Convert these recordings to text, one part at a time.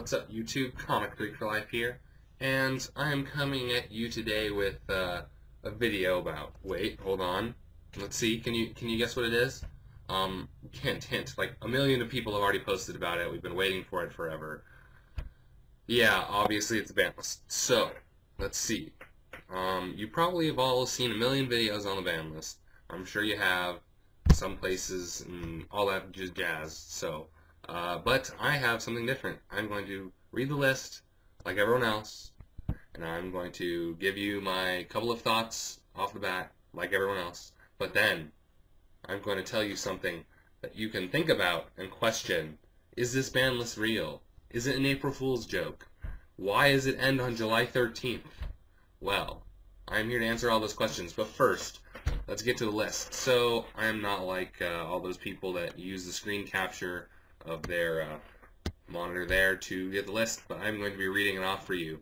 What's up, YouTube? Comic Freak for Life here, and I am coming at you today with a video about. Wait, hold on. Let's see. Can you guess what it is? Hint. Like a million of people have already posted about it. We've been waiting for it forever. Yeah, obviously it's Banlist. So let's see. You probably have all seen a million videos on the Banlist. I'm sure you have. Some places and all that jazz. So. But I have something different. I'm going to read the list like everyone else, and I'm going to give you my couple of thoughts off the bat like everyone else. But then I'm going to tell you something that you can think about and question. Is this ban list real? Is it an April Fool's joke? Why does it end on July 13th? Well, I'm here to answer all those questions, but first, let's get to the list. So, I'm not like all those people that use the screen capture of their monitor there to get the list, but I'm going to be reading it off for you.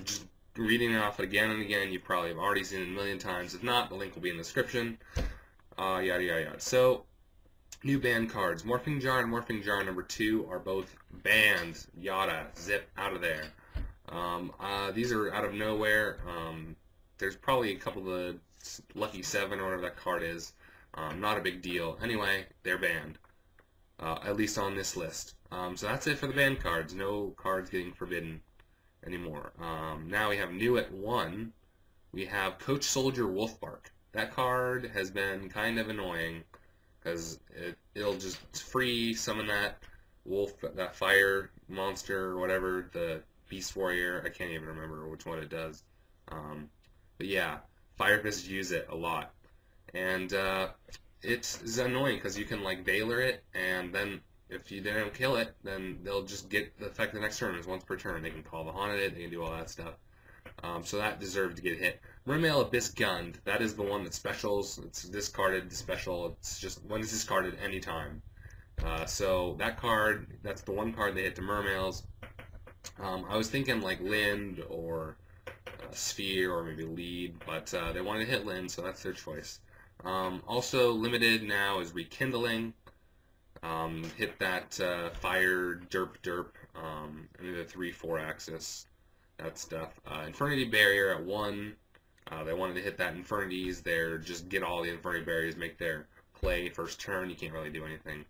Just reading it off again and again. You probably have already seen it a million times. If not, the link will be in the description. Yada yada yada. So, new banned cards. Morphing Jar and Morphing Jar number 2 are both banned. Yada. Zip out of there. These are out of nowhere. There's probably a couple of Lucky 7 or whatever that card is. Not a big deal. Anyway, they're banned. At least on this list. So that's it for the banned cards. No cards getting forbidden anymore. Now we have new at 1. We have Coach Soldier Wolfbark. That card has been kind of annoying because it'll just free summon that wolf, that fire monster or whatever, the Beast Warrior. I can't even remember which one it does. But yeah, Fire Fist use it a lot. And it's annoying because you can like Baylor it, and then if you don't kill it, then they'll just get the effect the next turn. It's once per turn. They can call the Haunted it, they can do all that stuff. So that deserved to get hit. Mermail Abyss Gund, that is the one that specials. It's discarded special. It's just when it's discarded anytime. So that card, that's the one card they hit to Mermails. I was thinking like Lind or Sphere or maybe Lead, but they wanted to hit Lind, so that's their choice. Also limited now is Rekindling. Hit that fire derp into the 3-4 axis. That stuff. Infernity Barrier at 1. They wanted to hit that Infernities there. Just get all the Infernity Barriers, make their play first turn. You can't really do anything.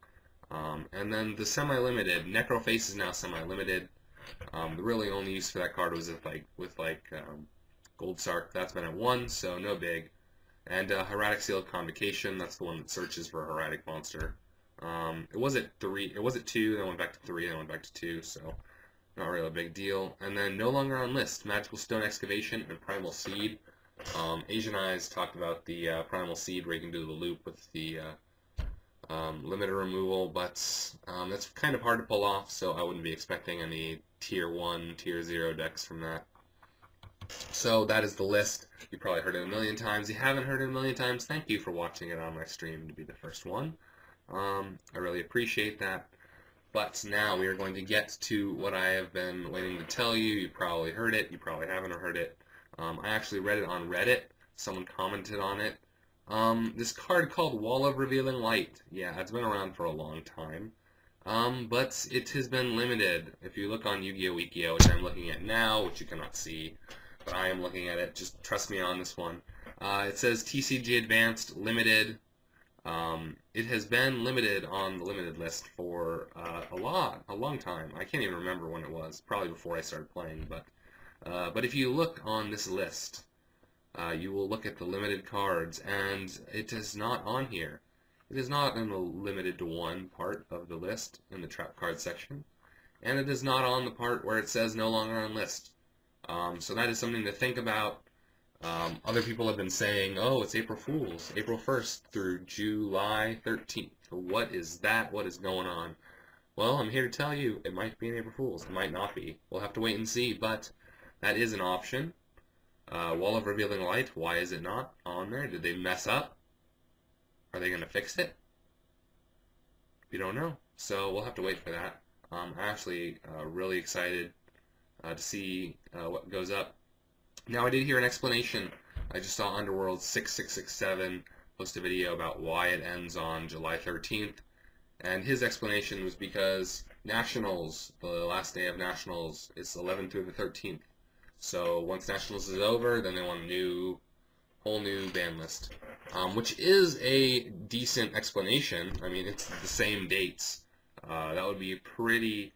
And then the semi-limited. Necroface is now semi-limited. The really only use for that card was with Gold Sark. That's been at 1, so no big. And Hieratic Seal of Convocation, that's the one that searches for a Hieratic monster. It was at 3, it was at 2, then went back to 3, then went back to 2, so not really a big deal. And then no longer on list, Magical Stone Excavation and Primal Seed. Asian Eyes talked about the Primal Seed where you can do the loop with the limiter removal, but that's kind of hard to pull off, so I wouldn't be expecting any Tier 1, Tier 0 decks from that. So that is the list. You probably heard it a million times. You haven't heard it a million times, thank you for watching it on my stream to be the first one. I really appreciate that. But now we are going to get to what I have been waiting to tell you. You probably heard it. You probably haven't heard it. I actually read it on Reddit. Someone commented on it. This card called Wall of Revealing Light. Yeah, it's been around for a long time. But it has been limited. If you look on Yugioh Wikio, which I'm looking at now, which you cannot see, but I am looking at it. Just trust me on this one. It says TCG Advanced Limited. It has been limited on the limited list for a long time. I can't even remember when it was. Probably before I started playing. But if you look on this list, you will look at the limited cards, and it is not on here. It is not in the limited to 1 part of the list in the trap card section, and it is not on the part where it says no longer on list. So that is something to think about. Other people have been saying, oh, it's April Fool's, April 1st through July 13th. What is that? What is going on? Well, I'm here to tell you, it might be an April Fool's. It might not be. We'll have to wait and see, but that is an option. Wall of Revealing Light, why is it not on there? Did they mess up? Are they going to fix it? We don't know. So we'll have to wait for that. I'm actually really excited to see what goes up. Now, I did hear an explanation. I just saw Underworld 6667 post a video about why it ends on July 13th, And his explanation was because Nationals, the last day of Nationals, is 11th through the 13th. So once Nationals is over, then they want a whole new ban list, which is a decent explanation. I mean, it's the same dates. That would be a pretty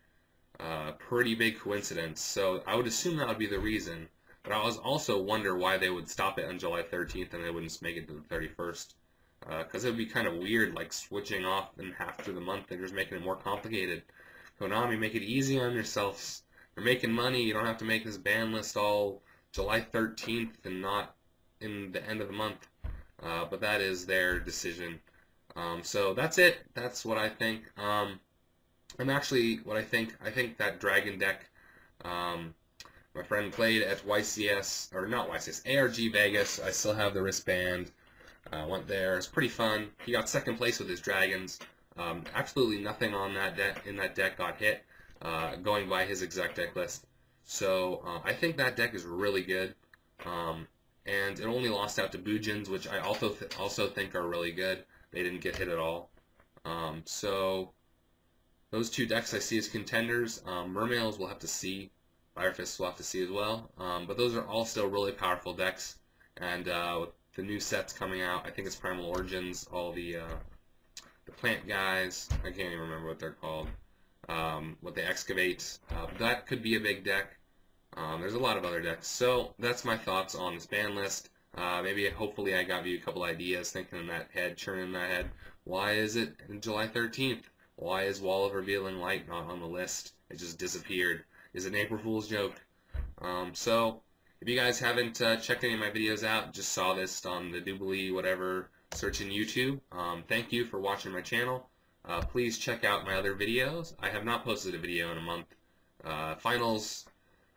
big coincidence. So I would assume that would be the reason. But I was also wonder why they would stop it on July 13th and they wouldn't just make it to the 31st. Because it would be kind of weird, like switching off in half through the month and just making it more complicated. Konami, make it easy on yourselves. You're making money. You don't have to make this ban list all July 13th and not in the end of the month. But that is their decision. So that's it. That's what I think. I think that Dragon deck, my friend played at YCS, or not YCS, ARG Vegas. I still have the wristband. Went there. It's pretty fun. He got second place with his dragons. Absolutely nothing on that in that deck got hit, going by his exact deck list. So I think that deck is really good. And it only lost out to Bujins, which I also think are really good. They didn't get hit at all. So those two decks I see as contenders. Mermails we'll have to see. Fire Fists we'll have to see as well. But those are all still really powerful decks. And with the new sets coming out, I think it's Primal Origins, all the plant guys, I can't even remember what they're called, what they excavate. That could be a big deck. There's a lot of other decks. So that's my thoughts on this ban list. Hopefully I got you a couple ideas, thinking in that head, churning in that head. Why is it July 13th? Why is Wall of Revealing Light not on the list? It just disappeared. Is it an April Fool's joke? So if you guys haven't checked any of my videos out, just saw this on the Doobly whatever search in YouTube, thank you for watching my channel. Please check out my other videos. I have not posted a video in a month. Finals,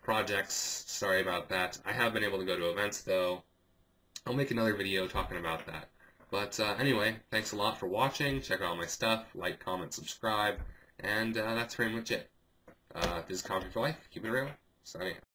projects, sorry about that. I have been able to go to events though. I'll make another video talking about that. But anyway, thanks a lot for watching. Check out all my stuff. Like, comment, subscribe. And that's pretty much it. This is Coffee for Life. Keep it real. Signing out.